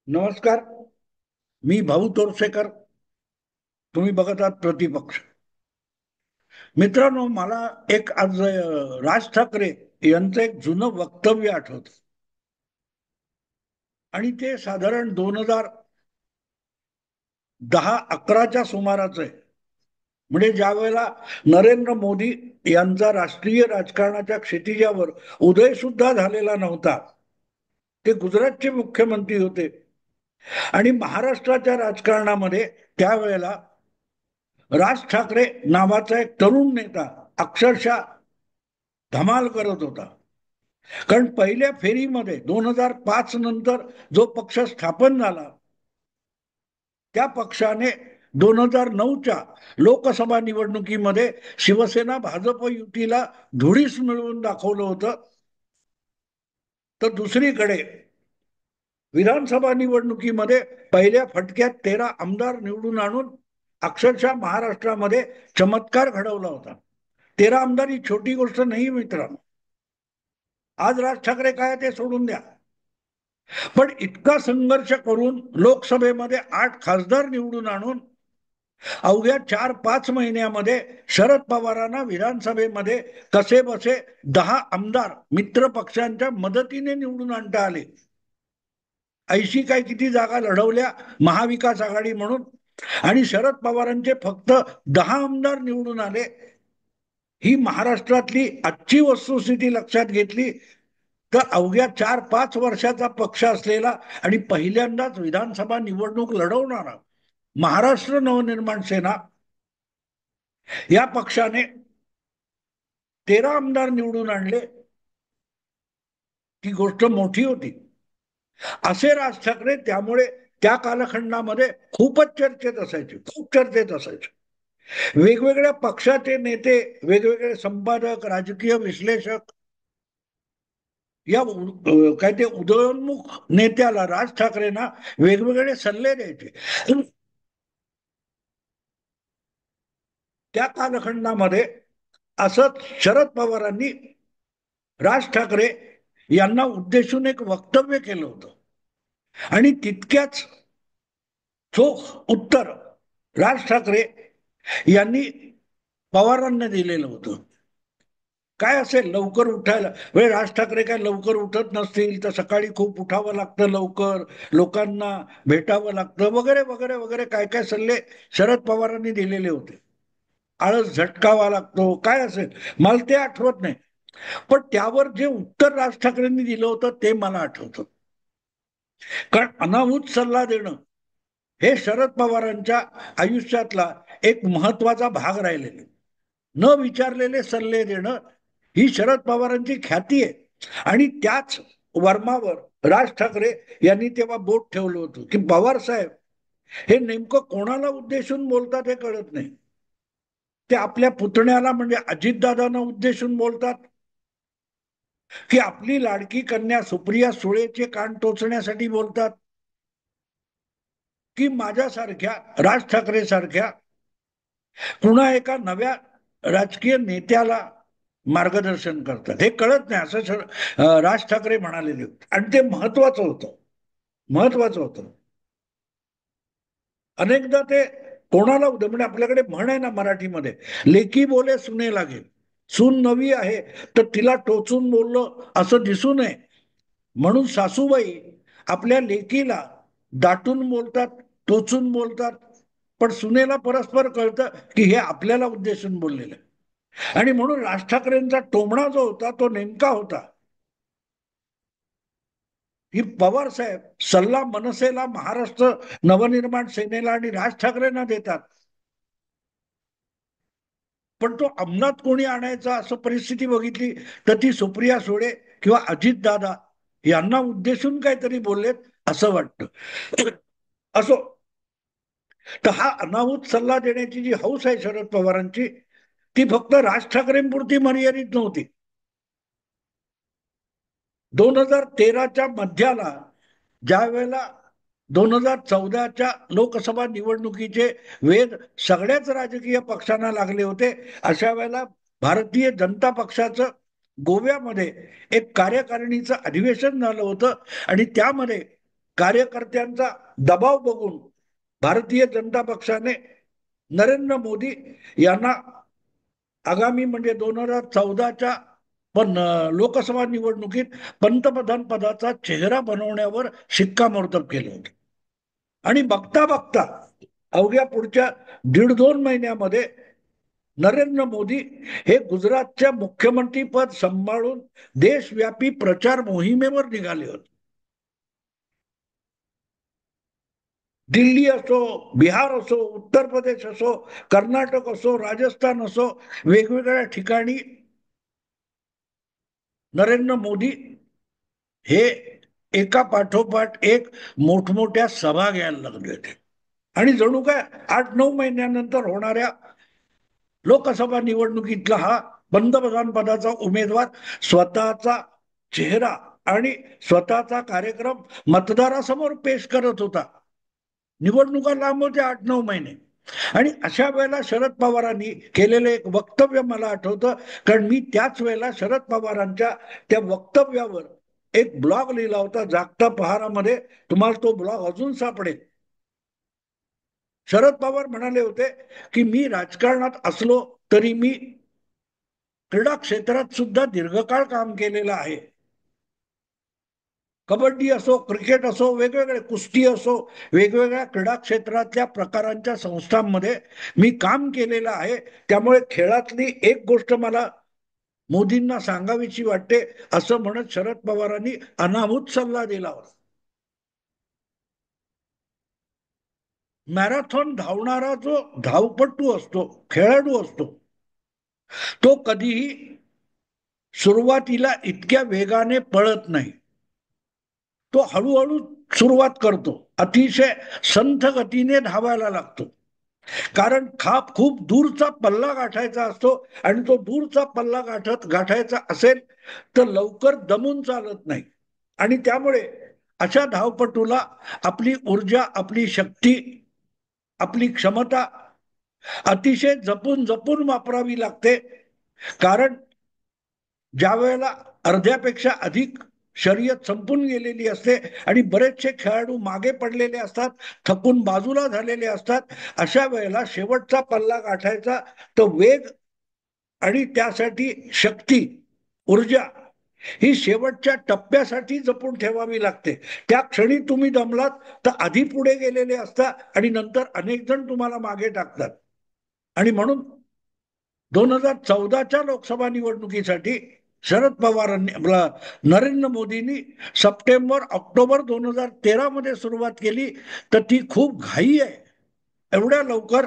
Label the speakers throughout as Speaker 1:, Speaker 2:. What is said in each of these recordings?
Speaker 1: नमस्कार. मी भाऊ तोरसेकर. तुम्ही बघत आहात प्रतिपक्ष. मित्रांनो, मला एक आज राज ठाकरे यांचं एक जुनं वक्तव्य आठवत आणि ते साधारण 2010-11च्या सुमाराचं आहे. म्हणजे ज्या वेळेला नरेंद्र मोदी यांचा राष्ट्रीय राजकारणाच्या क्षितिजावर उदय सुद्धा झालेला नव्हता. ते गुजरातचे मुख्यमंत्री होते आणि महाराष्ट्राच्या राजकारणामध्ये त्यावेळेला राज ठाकरे नावाचा एक तरुण नेता अक्षरशः धमाल करत होता. कारण पहिल्या फेरीमध्ये 2005 नंतर जो पक्ष स्थापन झाला त्या पक्षाने 2009च्या लोकसभा निवडणुकीमध्ये शिवसेना भाजप युतीला धुळीस मिळवून दाखवलं होतं. तर दुसरीकडे विधानसभा निवडणुकीमध्ये पहिल्या फटक्यात 13 आमदार निवडून आणून अक्षरशः महाराष्ट्रामध्ये चमत्कार घडवला होता. 13 आमदार ही छोटी गोष्ट नाही मित्रांनो. आज राज ठाकरे काय ते सोडून द्या, पण इतका संघर्ष करून लोकसभेमध्ये 8 खासदार निवडून आणून अवघ्या 4-5 महिन्यामध्ये शरद पवारांना विधानसभेमध्ये कसे बसे 10 आमदार मित्र पक्षांच्या मदतीने निवडून आणता आले. 80 काय किती जागा लढवल्या महाविकास आघाडी म्हणून आणि शरद पवारांचे फक्त 10 आमदार निवडून आले. ही महाराष्ट्रातली आजची वस्तुस्थिती लक्षात घेतली तर अवघ्या 4-5 वर्षाचा पक्ष असलेला आणि पहिल्यांदाच विधानसभा निवडणूक लढवणारा महाराष्ट्र नवनिर्माण सेना या पक्षाने 13 आमदार निवडून आणले. ती गोष्ट मोठी होती. असे राज ठाकरे त्यामुळे त्या कालखंडामध्ये खूपच चर्चेत असायचे, खूप चर्चेत असायचे. वेगवेगळ्या पक्षाचे नेते, वेगवेगळे संपादक, राजकीय विश्लेषक या काय ते उदयोन्मुख नेत्याला राज ठाकरेंना वेगवेगळे सल्ले द्यायचे. त्या कालखंडामध्ये असंच शरद पवारांनी राज ठाकरे यांना उद्देशून एक वक्तव्य केलं होतं आणि तितक्याच चोख उत्तर राज ठाकरे यांनी पवारांना दिलेलं होतं. काय असेल लवकर उठायला म्हणजे राज ठाकरे काय लवकर उठत नसतील तर सकाळी खूप उठावं लागतं, लवकर लोकांना भेटावं लागतं वगैरे वगैरे वगैरे काय काय सल्ले शरद पवारांनी दिलेले होते. आळस झटकावा लागतो काय असेल मला ते आठवत नाही, पण त्यावर जे उत्तर राज ठाकरेंनी दिलं होतं ते मला आठवतं. कारण अनाहूत सल्ला देणं हे शरद पवारांच्या आयुष्यातला एक महत्वाचा भाग राहिलेले. न विचारलेले सल्ले देणं ही शरद पवारांची ख्याती आहे. आणि त्याच वर्मावर राज ठाकरे यांनी तेव्हा बोट ठेवलं होतं की पवार साहेब हे नेमकं कोणाला उद्देशून बोलतात हे कळत नाही. ते आपल्या पुतण्याला म्हणजे अजितदादांना उद्देशून बोलतात की आपली लाडकी कन्या सुप्रिया सुळेचे कान टोचण्यासाठी बोलतात की माझ्यासारख्या राज ठाकरे सारख्या पुन्हा एका नव्या राजकीय नेत्याला मार्गदर्शन करतात हे कळत नाही असं राज ठाकरे म्हणालेले होते. आणि ते महत्वाचं होतं, महत्वाचं होतं. अनेकदा ते कोणाला म्हणजे आपल्याकडे म्हण आहे ना मराठीमध्ये, लेकी बोले सुने लागे. सून नवी आहे तर तिला टोचून बोललं असं दिसू नये म्हणून सासूबाई आपल्या लेकीला दाटून बोलतात, टोचून बोलतात, पण सुनेला परस्पर कळतं की हे आपल्याला उद्देशून बोललेलं आहे. आणि म्हणून राज ठाकरेंचा टोमणा जो होता तो नेमका होता की पवार साहेब सल्ला मनसेला, महाराष्ट्र नवनिर्माण सेनेला आणि राज ठाकरेंना देतात, पण तो अंमलात कोणी आणायचा असं परिस्थिती बघितली तर ती सुप्रिया सुळे किंवा अजितदादा यांना उद्देशून काहीतरी बोललेत असं वाटतं. असो, तर हा अनाहूत सल्ला देण्याची जी हौस आहे शरद पवारांची ती फक्त राज ठाकरेंपुरती मर्यादित नव्हती. 2013च्या मध्याला ज्या वेळेला 2014च्या लोकसभा निवडणुकीचे वेध सगळ्याच राजकीय पक्षांना लागले होते, अशा वेळेला भारतीय जनता पक्षाचं गोव्यामध्ये एक कार्यकारिणीचं अधिवेशन झालं होतं आणि त्यामध्ये कार्यकर्त्यांचा दबाव बघून भारतीय जनता पक्षाने नरेंद्र मोदी यांना आगामी म्हणजे 2014च्या पण लोकसभा निवडणुकीत पंतप्रधान पदाचा चेहरा बनवण्यावर शिक्कामोर्तब केलं होतं. आणि बघता बघता अवघ्या पुढच्या 1.5-2 महिन्यामध्ये नरेंद्र मोदी हे गुजरातच्या मुख्यमंत्री पद सांभाळून देशव्यापी प्रचार मोहिमेवर निघाले होते. दिल्ली असो, बिहार असो, उत्तर प्रदेश असो, कर्नाटक असो, राजस्थान असो, वेगवेगळ्या ठिकाणी नरेंद्र मोदी हे एका पाठोपाठ एक मोठमोठ्या सभा घ्यायला लागले होते. आणि जणू काय 8-9 महिन्यानंतर होणाऱ्या लोकसभा निवडणुकीतला हा पंतप्रधान पदाचा उमेदवार स्वतःचा चेहरा आणि स्वतःचा कार्यक्रम मतदारासमोर पेश करत होता. निवडणुका लांब होत्या 8-9 महिने. आणि अशा वेळेला शरद पवारांनी केलेलं एक वक्तव्य मला आठवतं, कारण मी त्याच वेळेला शरद पवारांच्या त्या वक्तव्यावर एक ब्लॉग लिहिला होता जागता पहारामध्ये. तुम्हाला तो ब्लॉग अजून सापडेल. शरद पवार म्हणाले होते की मी राजकारणात असलो तरी मी क्रीडा क्षेत्रात सुद्धा दीर्घकाळ काम केलेलं आहे. कबड्डी असो, क्रिकेट असो, वेगवेगळे कुस्ती असो, वेगवेगळ्या क्रीडा क्षेत्रातल्या प्रकारांच्या संस्थांमध्ये मी काम केलेलं आहे. त्यामुळे खेळातली एक गोष्ट मला मोदींना सांगावीची वाटते, असं म्हणत शरद पवारांनी अनाहूत सल्ला दिला होता. मॅरेथॉन धावणारा जो धावपटू असतो, खेळाडू असतो, तो कधीही सुरुवातीला इतक्या वेगाने पळत नाही. तो हळूहळू सुरुवात करतो, अतिशय संथ गतीने धावायला लागतो. कारण खूप दूरचा पल्ला गाठायचा असतो आणि तो दूरचा पल्ला गाठायचा असेल तर लवकर दमून चालत नाही. आणि त्यामुळे अशा धावपटूला आपली ऊर्जा, आपली शक्ती, आपली क्षमता अतिशय जपून जपून वापरावी लागते. कारण ज्या वेळेला अर्ध्यापेक्षा अधिक शर्यत संपून गेलेली असते आणि बरेचसे खेळाडू मागे पडलेले असतात, थकून बाजूला झालेले असतात, अशा वेळेला शेवटचा पल्ला गाठायचा तर वेग आणि त्यासाठी शक्ती, ऊर्जा ही शेवटच्या टप्प्यासाठी जपून ठेवावी लागते. त्या क्षणी तुम्ही दमलात तर आधी पुढे गेलेले असता आणि नंतर अनेक जण तुम्हाला मागे टाकतात. आणि म्हणून 2014च्या लोकसभा निवडणुकीसाठी शरद पवारांनी नरेंद्र मोदींनी सप्टेंबर-ऑक्टोबर 2013 मध्ये सुरुवात केली, तर ती खूप घाई आहे. एवढ्या लवकर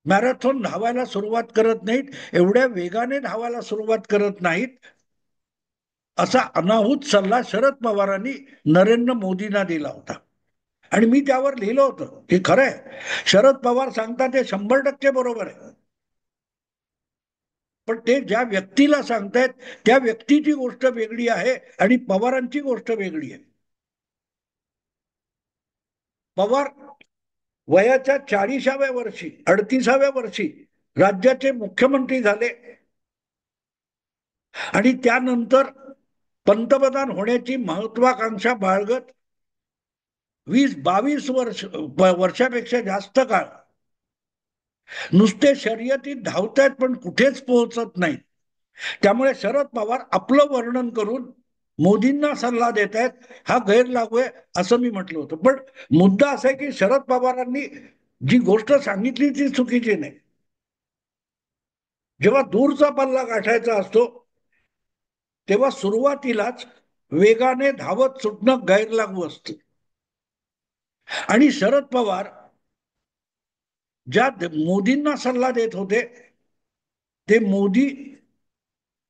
Speaker 1: मॅरेथॉन धावायला सुरुवात करत नाहीत, एवढ्या वेगाने धावायला सुरुवात करत नाहीत, असा अनाहूत सल्ला शरद पवारांनी नरेंद्र मोदींना दिला होता. आणि मी त्यावर लिहिलं होतं की खरंय, शरद पवार सांगतात ते 100% बरोबर आहे. पण ते ज्या व्यक्तीला सांगतायत त्या व्यक्तीची गोष्ट वेगळी आहे आणि पवारांची गोष्ट वेगळी आहे. पवार वयाच्या 40व्या वर्षी, 38व्या वर्षी राज्याचे मुख्यमंत्री झाले आणि त्यानंतर पंतप्रधान होण्याची महत्वाकांक्षा बाळगत 20-22 वर्षापेक्षा जास्त काळ नुसते शर्यतीत धावतायत पण कुठेच पोहोचत नाहीत. त्यामुळे शरद पवार आपलं वर्णन करून मोदींना सल्ला देत आहेत, हा गैरलागू आहे असं मी म्हटलं होतं. पण मुद्दा असा आहे की शरद पवारांनी जी गोष्ट सांगितली ती चुकीची नाही. जेव्हा दूरचा पल्ला गाठायचा असतो तेव्हा सुरुवातीलाच वेगाने धावत सुटणं गैरलागू असतं. आणि शरद पवार ज्या मोदींना सल्ला देत होते ते मोदी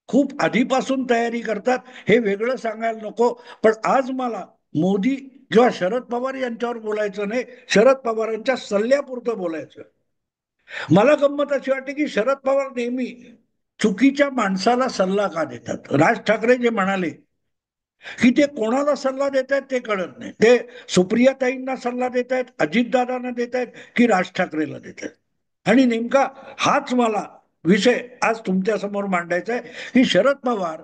Speaker 1: खूप आधीपासून तयारी करतात, हे वेगळं सांगायला नको. पण आज मला मोदी किंवा शरद पवार यांच्यावर बोलायचं नाही, शरद पवारांच्या सल्ल्यापुरतं बोलायचं. मला गंमत अशी वाटते की शरद पवार नेहमी चुकीच्या माणसाला सल्ला का देतात. राज ठाकरे जे म्हणाले की ते कोणाला सल्ला देत आहेत ते कळत नाही, ते सुप्रियाताईंना सल्ला देत आहेत, अजितदादांना देत आहेत की राज ठाकरेला देत आहेत. आणि नेमका हाच मला विषय आज तुमच्या समोर मांडायचा आहे की शरद पवार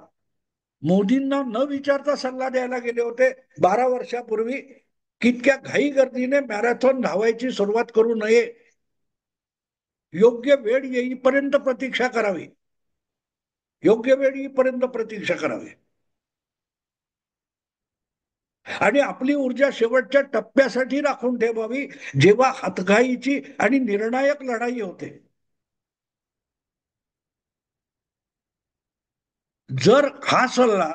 Speaker 1: मोदींना न विचारता सल्ला द्यायला गेले होते 12 वर्षापूर्वी, की इतक्या घाई गर्दीने मॅरेथॉन धावायची सुरुवात करू नये, योग्य वेळ येईपर्यंत प्रतीक्षा करावी, योग्य वेळ येईपर्यंत प्रतीक्षा करावी आणि आपली ऊर्जा शेवटच्या टप्प्यासाठी राखून ठेवावी, जेव्हा हातघाईची आणि निर्णायक लढाई होते. जर हा सल्ला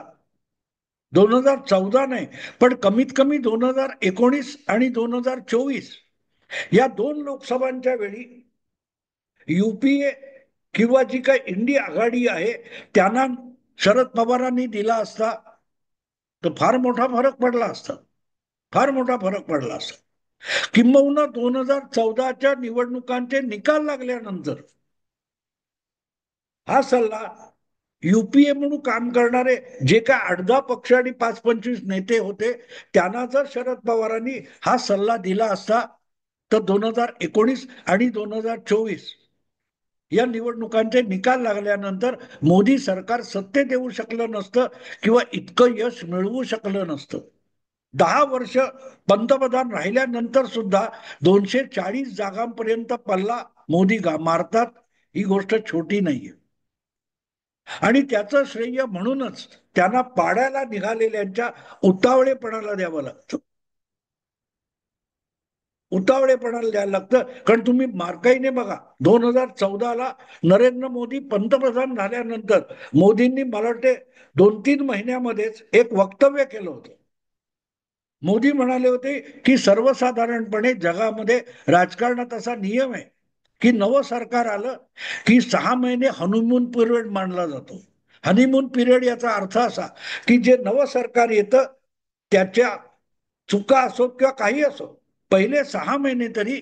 Speaker 1: 2014 नाही, पण कमीत कमी 2019 आणि 2024 या 2 लोकसभांच्या वेळी युपीए किंवा जी काही इंडी आघाडी आहे त्यांना शरद पवारांनी दिला असता तर फार मोठा फरक पडला असता, फार मोठा फरक पडला असता. किंबहुना 2014च्या निवडणुकांचे निकाल लागल्यानंतर हा सल्ला युपीए म्हणून काम करणारे जे काय 8-10 पक्ष आणि 5-25 नेते होते त्यांना जर शरद पवारांनी हा सल्ला दिला असता तर 2019 आणि 2024 या निवडणुकांचे निकाल लागल्यानंतर मोदी सरकार सत्तेत येऊ शकलं नसतं किंवा इतकं यश मिळवू शकलं नसतं. 10 वर्ष पंतप्रधान राहिल्यानंतर सुद्धा 240 जागांपर्यंत पल्ला मोदी मारतात, ही गोष्ट छोटी नाहीये. आणि त्याचं श्रेय म्हणूनच त्यांना पाडायला निघालेल्यांच्या उतावळेपणाला द्यावं लागतं, उतावळेपणाला द्यायला लागतं. कारण तुम्ही मार्काईने बघा, 2014ला नरेंद्र मोदी पंतप्रधान झाल्यानंतर मोदींनी मला वाटते 2-3 महिन्यामध्येच एक वक्तव्य केलं होतं. मोदी म्हणाले होते की सर्वसाधारणपणे जगामध्ये राजकारणात असा नियम आहे की नवं सरकार आलं की 6 महिने हनीमून पिरियड मानला जातो. हनीमून पिरियड याचा अर्थ असा की जे नवं सरकार येतं त्याच्या चुका असो किंवा काही असो, पहिले 6 महिने तरी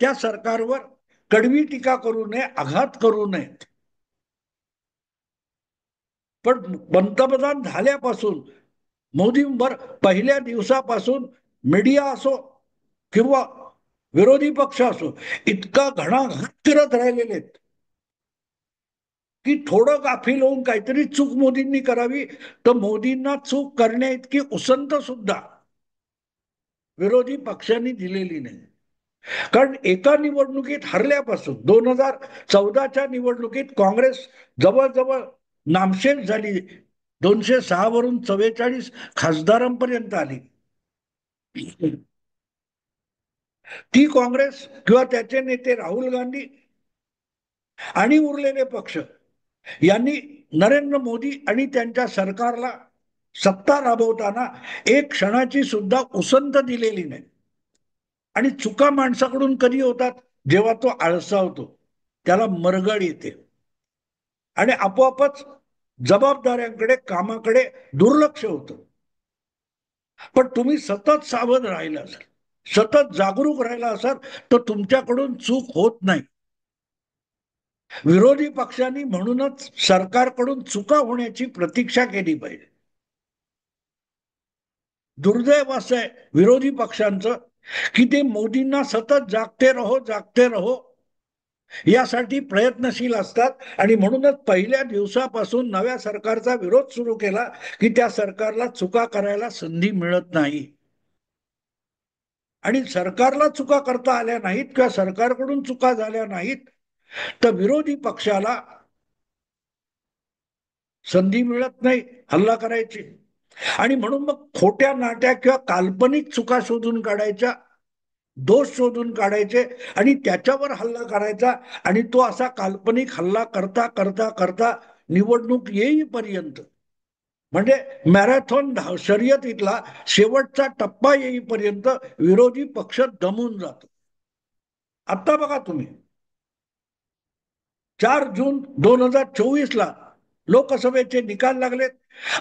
Speaker 1: त्या सरकारवर कडवी टीका करू नये, आघात करू नयेत. पण पंतप्रधान झाल्यापासून मोदींवर पहिल्या दिवसापासून मीडिया असो किंवा विरोधी पक्ष असो इतका घणाघात फिरत राहिलेले आहेत की थोडं गाफील होऊन काहीतरी चूक मोदींनी करावी तर मोदींना चूक करण्या इतकी उसंत सुद्धा विरोधी पक्षांनी दिलेली नाही. कारण एका निवडणुकीत हरल्यापासून 2014च्या निवडणुकीत काँग्रेस जवळजवळ नामशेष झाली, 206 वरून 44 खासदारांपर्यंत आली. ती काँग्रेस किंवा त्याचे नेते राहुल गांधी आणि उरलेले पक्ष यांनी नरेंद्र मोदी आणि त्यांच्या सरकारला सत्ता राबवताना एक क्षणाची सुद्धा उसंत दिलेली नाही. आणि चुका माणसाकडून कधी होतात, जेव्हा तो आळसावतो, त्याला मरगळ येते आणि आपोआपच जबाबदाऱ्यांकडे कामाकडे दुर्लक्ष होतं. पण तुम्ही सतत सावध राहिला असाल, सतत जागरूक राहिला असाल तर तुमच्याकडून चूक होत नाही. विरोधी पक्षांनी म्हणूनच सरकारकडून चुका होण्याची प्रतीक्षा केली पाहिजे. दुर्दैव असं आहे विरोधी पक्षांचं की ते मोदींना सतत जागते रहो जागते रहो यासाठी प्रयत्नशील असतात आणि म्हणूनच पहिल्या दिवसापासून नव्या सरकारचा विरोध सुरू केला की त्या सरकारला चुका करायला संधी मिळत नाही. आणि सरकारला चुका करता आल्या नाहीत किंवा सरकारकडून चुका झाल्या नाहीत तर विरोधी पक्षाला संधी मिळत नाही हल्ला करायची. आणि म्हणून मग खोट्या नाट्या किंवा काल्पनिक चुका शोधून काढायच्या, दोष शोधून काढायचे आणि त्याच्यावर हल्ला करायचा. आणि तो असा काल्पनिक हल्ला करता करता करता निवडणूक येईपर्यंत, म्हणजे मॅरेथॉन शर्यतीतला शेवटचा टप्पा येईपर्यंत विरोधी पक्ष दमून जातो. आता बघा तुम्ही, 4 जून 2024ला लोकसभेचे निकाल लागलेत.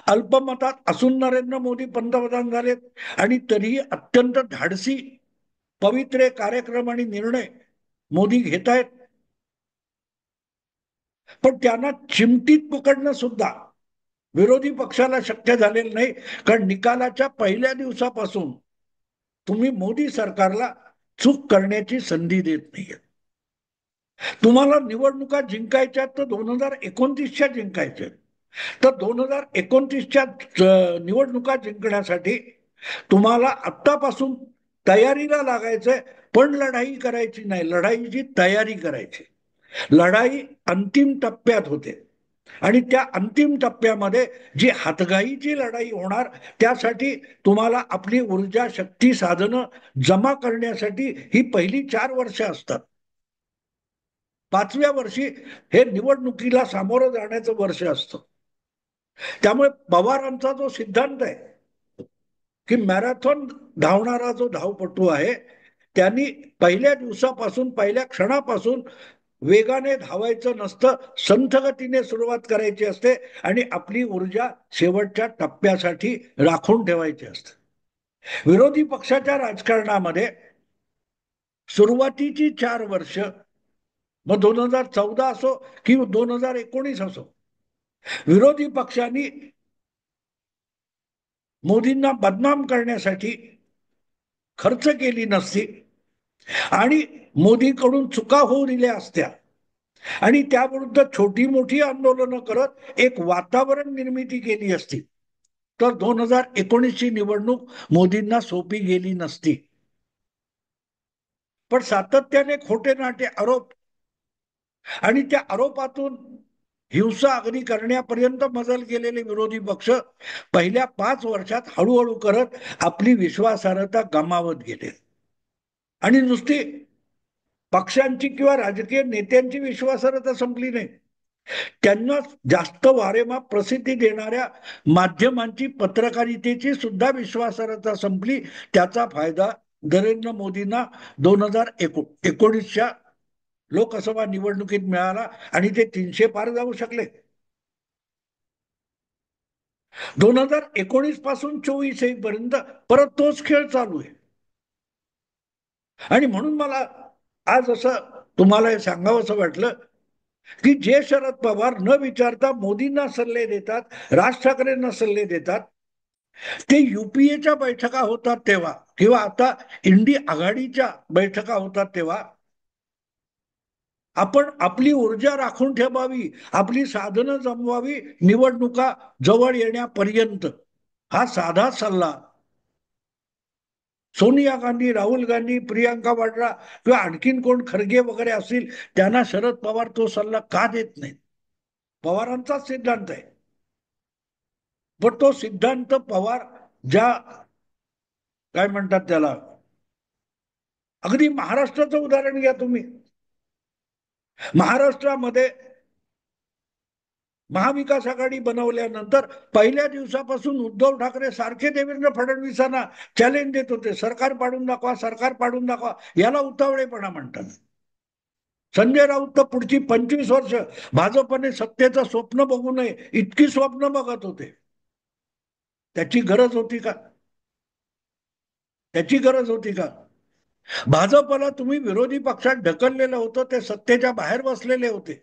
Speaker 1: अल्पमतात असून नरेंद्र मोदी पंतप्रधान झालेत आणि तरीही अत्यंत धाडसी पवित्रे कार्यक्रम आणि निर्णय मोदी घेत आहेत. पण त्यांना चिमटीत पकडणं सुद्धा विरोधी पक्षाला शक्य झालेलं नाही. कारण निकालाच्या पहिल्या दिवसापासून तुम्ही मोदी सरकारला चूक करण्याची संधी देत नाहीये. तुम्हाला निवडणुका जिंकायच्या तर 2029च्या जिंकायच्या. तर 2029च्या निवडणुका जिंकण्यासाठी तुम्हाला आत्तापासून तयारीला लागायचंय, पण लढाई करायची नाही, लढाईची तयारी करायची. लढाई अंतिम टप्प्यात होते आणि त्या अंतिम टप्प्यामध्ये जी हातगाईची लढाई होणार, त्यासाठी तुम्हाला आपली ऊर्जा, शक्ती, साधनं जमा करण्यासाठी ही पहिली 4 वर्ष असतात. 5व्या वर्षी हे निवडणुकीला सामोरं जाण्याचं वर्ष असतं. त्यामुळे पवारांचा जो सिद्धांत आहे की मॅरेथॉन धावणारा जो धावपटू आहे, त्यांनी पहिल्या दिवसापासून, पहिल्या क्षणापासून वेगाने धावायचं नसतं, संथ गतीने सुरुवात करायची असते आणि आपली ऊर्जा शेवटच्या टप्प्यासाठी राखून ठेवायची असते. विरोधी पक्षाच्या राजकारणामध्ये सुरुवातीची 4 वर्ष, मग 2014 असो की 2019 असो, विरोधी पक्षांनी मोदींना बदनाम करण्यासाठी खर्च केली नसती आणि मोदींकडून चुका होऊ दिल्या असत्या आणि त्याविरुद्ध छोटी मोठी आंदोलनं करत एक वातावरण निर्मिती केली असती, तर 2019ची निवडणूक मोदींना सोपी गेली नसती. पण सातत्याने खोटे नाटे आरोप आणि त्या आरोपातून हिंसा अगदी करण्यापर्यंत मजल गेलेले विरोधी पक्ष पहिल्या 5 वर्षात हळूहळू करत आपली विश्वासार्हता गमावत गेले. आणि नुसती पक्षांची किंवा राजकीय नेत्यांची विश्वासार्हता संपली नाही, त्यांना जास्त वारेमाप प्रसिद्धी देणाऱ्या माध्यमांची, पत्रकारितेची सुद्धा विश्वासार्हता संपली. त्याचा फायदा नरेंद्र मोदींना 2019च्या लोकसभा निवडणुकीत मिळाला आणि ते 300 पार जाऊ शकले. 2019 पासून 24 पर्यंत परत तोच खेळ चालू आहे. आणि म्हणून मला आज असं तुम्हाला हे सांगावंसं वाटलं की जे शरद पवार न विचारता मोदींना सल्ले देतात, राज ठाकरेंना सल्ले देतात, ते युपीएच्या बैठका होतात तेव्हा किंवा आता इंडी आघाडीच्या बैठका होतात तेव्हा आपण आपली ऊर्जा राखून ठेवावी, आपली साधनं जमवावी निवडणुका जवळ येण्यापर्यंत. हा साधा सल्ला सोनिया गांधी, राहुल गांधी, प्रियांका वाड्रा किंवा आणखीन कोण खरगे वगैरे असतील, त्यांना शरद पवार तो सल्ला का देत नाहीत? पवारांचाच सिद्धांत आहे. पण तो सिद्धांत पवार ज्या, काय म्हणतात त्याला, अगदी महाराष्ट्राचं उदाहरण घ्या तुम्ही. महाराष्ट्रामध्ये महाविकास आघाडी बनवल्यानंतर पहिल्या दिवसापासून उद्धव ठाकरे सारखे देवेंद्र फडणवीसांना चॅलेंज देत होते, सरकार पाडून दाखवा, सरकार पाडून दाखवा. याला उतावळेपणा म्हणतात. संजय राऊत तर पुढची 25 वर्ष भाजपने सत्तेचं स्वप्न बघू नये इतकी स्वप्न बघत होते. त्याची गरज होती का? त्याची गरज होती का? भाजपला तुम्ही विरोधी पक्षात ढकललेलं होतं, ते सत्तेच्या बाहेर बसलेले होते,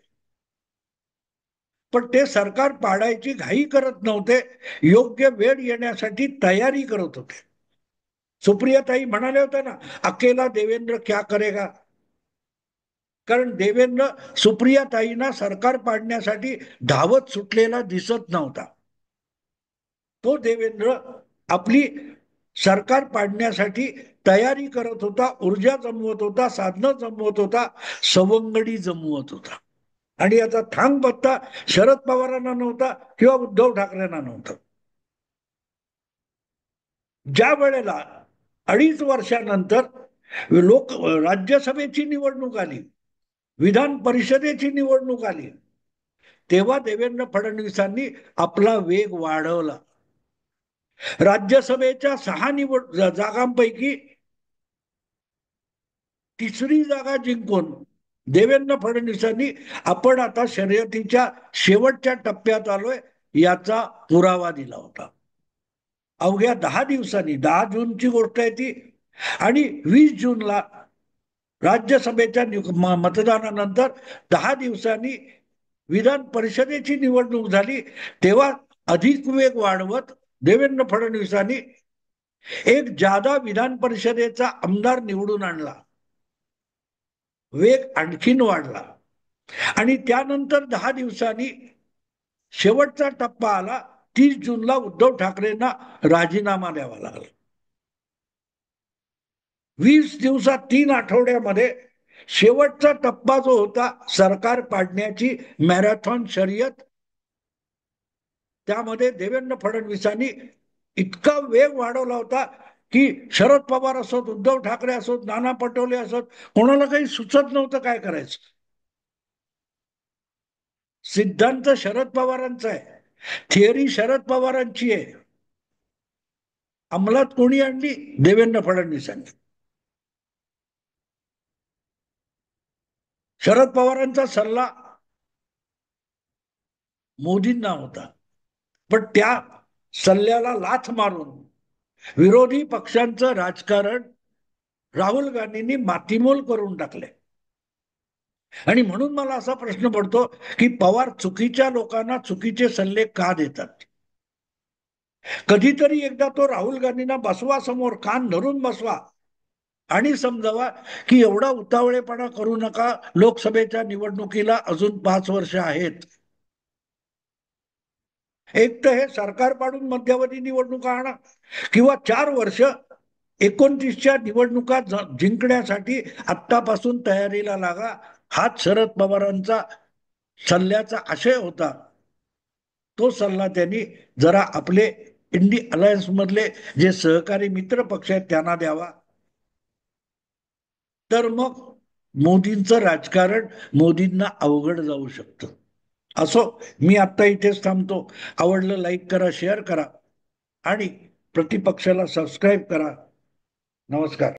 Speaker 1: पण ते सरकार पाडायची घाई करत नव्हते, योग्य वेळ येण्यासाठी तयारी करत होते. सुप्रियाताई म्हणाले होते ना, अकेला देवेंद्र क्या करेगा. कारण देवेंद्र सुप्रियाताईंना सरकार पाडण्यासाठी धावत सुटलेला दिसत नव्हता. तो देवेंद्र आपली सरकार पाडण्यासाठी तयारी करत होता, ऊर्जा जमवत होता, साधनं जमवत होता, सवंगडी जमवत होता. आणि याचा थांग पत्ता शरद पवारांना नव्हता किंवा उद्धव ठाकरेंना नव्हता. ज्या वेळेला 2.5 वर्षानंतर राज्यसभेची निवडणूक आली, विधान परिषदेची निवडणूक आली, तेव्हा देवेंद्र फडणवीसांनी आपला वेग वाढवला. राज्यसभेच्या 6 जागांपैकी तिसरी जागा जिंकून देवेंद्र फडणवीसांनी आपण आता शर्यतीच्या शेवटच्या टप्प्यात आलोय याचा पुरावा दिला होता. अवघ्या 10 दिवसांनी, 10 जूनची गोष्ट आहे ती, आणि 20 जूनला राज्यसभेच्या मतदानानंतर 10 दिवसांनी विधान परिषदेची निवडणूक झाली. तेव्हा अधिक वेग वाढवत देवेंद्र फडणवीसांनी एक जादा विधान परिषदेचा आमदार निवडून आणला. वेग आणखीन वाढला आणि त्यानंतर 10 दिवसांनी शेवटचा टप्पा आला, 30 जूनला उद्धव ठाकरेंना राजीनामा द्यावा लागला. 20 दिवसात, 3 आठवड्यामध्ये शेवटचा टप्पा जो होता सरकार पाडण्याची मॅरेथॉन शर्यत, त्यामध्ये देवेंद्र फडणवीसांनी इतका वेग वाढवला होता की शरद पवार असोत, उद्धव ठाकरे असोत, नाना पटोले असोत, कोणाला काही सुचत नव्हतं काय करायचं. सिद्धांत शरद पवारांचा आहे, थिअरी शरद पवारांची आहे, अंमलात कोणी आणली? देवेंद्र फडणवीसांनी. शरद पवारांचा सल्ला मोदींना होता, पण त्या सल्ल्याला लाथ मारून विरोधी पक्षांचं राजकारण राहुल गांधींनी मातीमोल करून टाकले. आणि म्हणून मला असा प्रश्न पडतो की पवार चुकीच्या लोकांना चुकीचे सल्ले का देतात. कधीतरी एकदा तो राहुल गांधींना बसवा समोर, कान धरून बसवा आणि समजावा की एवढा उतावळेपणा करू नका, लोकसभेच्या निवडणुकीला अजून 5 वर्ष आहेत. एक तर हे सरकार पाडून मध्यावधी निवडणुका आणा, किंवा 4 वर्ष 29च्या निवडणुका जिंकण्यासाठी आत्तापासून तयारीला लागा. हाच शरद पवारांचा सल्ल्याचा आशय होता. तो सल्ला त्यांनी जरा आपले इंडी अलायन्स मधले जे सहकारी मित्र पक्ष आहेत त्यांना द्यावा. तर मग मोदींचं राजकारण मोदींना अवघड जाऊ शकतं. असो, मी आता इथेच थांबतो. आवडलं लाईक करा, शेअर करा आणि प्रतिपक्षाला सबस्क्राईब करा. नमस्कार.